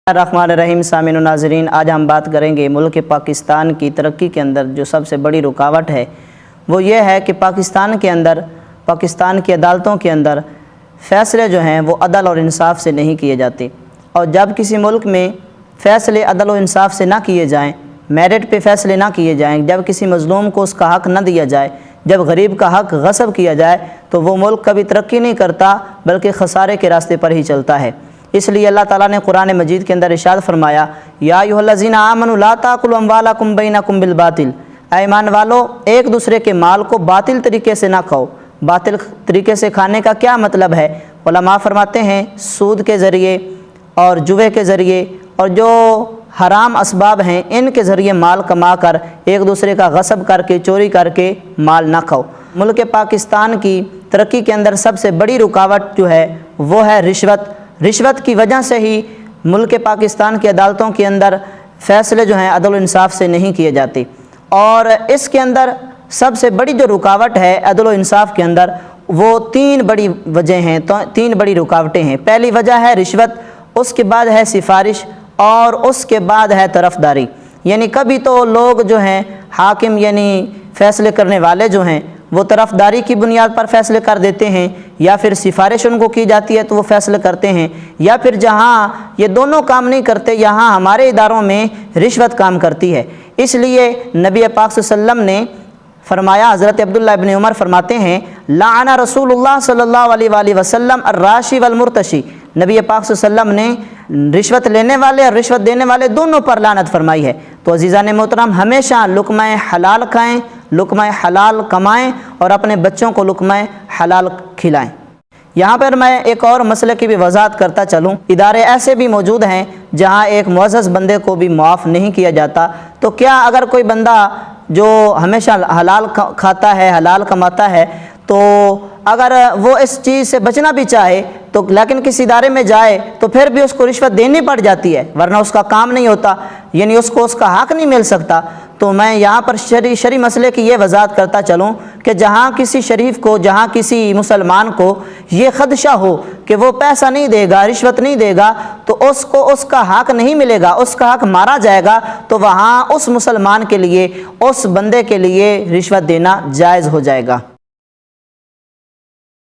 الرحمن الرحیم سامعین و ناظرین، آج ہم بات کریں گے ملک پاکستان کی ترقی کے اندر جو سب سے بڑی رکاوٹ ہے وہ یہ ہے کہ پاکستان کی عدالتوں کے اندر فیصلے جو ہیں وہ عدل اور انصاف سے نہیں کیے جاتے، اور جب کسی ملک میں فیصلے عدل و انصاف سے نہ کیے جائیں، میرٹ پہ فیصلے نہ کیے جائیں، جب کسی مظلوم کو اس کا حق نہ دیا جائے، جب غریب کا حق غصب کیا جائے تو وہ ملک کبھی ترقی نہیں کرتا بلکہ خسارے کے راستے پر ہی چلتا ہے۔ اس لیے اللہ تعالیٰ نے قرآن مجید کے اندر ارشاد فرمایا، یا ایھا الذین آمنوا لا تاکلوا اموالکم بینکم بالباطل، اے ایمان والو ایک دوسرے کے مال کو باطل طریقے سے نہ کھاؤ۔ باطل طریقے سے کھانے کا کیا مطلب ہے؟ علماء فرماتے ہیں سود کے ذریعے اور جوے کے ذریعے اور جو حرام اسباب ہیں ان کے ذریعے مال کما کر ایک دوسرے کا غصب کر کے چوری کر کے مال نہ کھاؤ۔ ملک پاکستان کی ترقی کے اندر سب سے بڑی رکاوٹ جو ہے وہ ہے رشوت کی وجہ سے ہی ملک پاکستان کی عدالتوں کے اندر فیصلے جو ہیں عدل و انصاف سے نہیں کیے جاتے، اور اس کے اندر سب سے بڑی جو رکاوٹ ہے عدل و انصاف کے اندر وہ تین بڑی وجہ ہیں، تین بڑی رکاوٹیں ہیں۔ پہلی وجہ ہے رشوت، اس کے بعد ہے سفارش اور اس کے بعد ہے طرفداری۔ یعنی کبھی تو لوگ جو ہیں حاکم یعنی فیصلے کرنے والے جو ہیں وہ طرفداری کی بنیاد پر فیصلے کر دیتے ہیں، یا پھر سفارش ان کو کی جاتی ہے تو وہ فیصلے کرتے ہیں، یا پھر جہاں یہ دونوں کام نہیں کرتے یہاں ہمارے اداروں میں رشوت کام کرتی ہے۔ اس لیے نبی پاک صلی اللہ علیہ وسلم نے فرمایا، حضرت عبداللہ ابن عمر فرماتے ہیں، لعن رسول اللہ صلی اللہ علیہ وآلہ وسلم الراشی والمرتشی، نبی پاک صلی اللہ علیہ وسلم نے رشوت لینے والے اور رشوت دینے والے دونوں پر لعنت فرمائی ہے۔ تو عزیزان محترم، ہمیشہ لقمہ حلال کھائیں، لقمہ حلال کمائیں اور اپنے بچوں کو لقمہ حلال کھلائیں۔ یہاں پر میں ایک اور مسئلے کی بھی وضاحت کرتا چلوں، ادارے ایسے بھی موجود ہیں جہاں ایک معزز بندے کو بھی معاف نہیں کیا جاتا، تو کیا اگر کوئی بندہ جو ہمیشہ حلال کھاتا ہے حلال کماتا ہے تو اگر وہ اس چیز سے بچنا بھی چاہے تو لیکن کسی ادارے میں جائے تو پھر بھی اس کو رشوت دینی پڑ جاتی ہے، ورنہ اس کا کام نہیں ہوتا، یعنی اس کو اس کا حق نہیں مل سکتا۔ تو میں یہاں پر شرعی مسئلے کی یہ وضاحت کرتا چلوں کہ جہاں کسی شریف کو، جہاں کسی مسلمان کو یہ خدشہ ہو کہ وہ پیسہ نہیں دے گا، رشوت نہیں دے گا تو اس کو اس کا حق نہیں ملے گا، اس کا حق مارا جائے گا، تو وہاں اس مسلمان کے لیے، اس بندے کے لیے رشوت دینا جائز ہو جائے گا۔